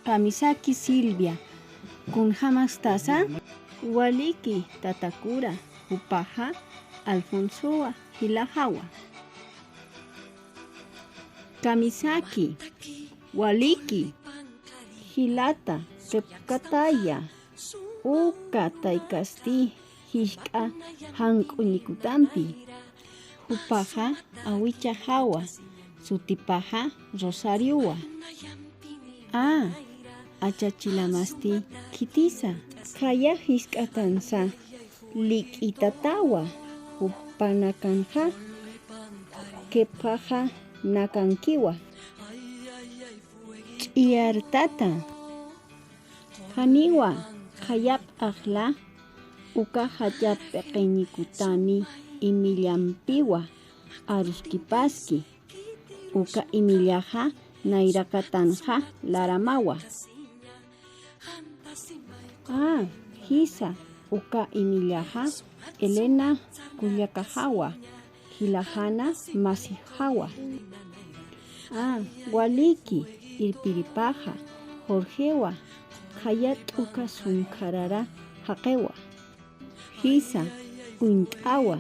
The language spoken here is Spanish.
Kamisaki Silvia, Kunhamastasa, Waliki Tatakura, Upaja, Alfonsoa, Hilahawa. Kamisaki, Waliki, Hilata, Tepkataya, Uka Taikasti, Hishka, Hankunikutampi, Upaja, Awicha Hawa, Sutipaja, Rosariua. Achachilamasti kitisa, Kaya Hiskatansa, Lik itatawa, Upanakanja, Kepaja Nakankiwa. Iartata, Haniwa, Hayap Ahla, Uka Hayap Pequeñicutani, Imillampiwa, Aruskipaski, Uka Imiliaja, Nairakatanja, Laramawa. Hisa, Uka Imiliaja, Elena Culiacajawa, Hilajana Masijawa. Waliki, Irpiripaja, Jorgewa, Hayat Uka Sunkarara, Jaquewa. Hisa, Untawa.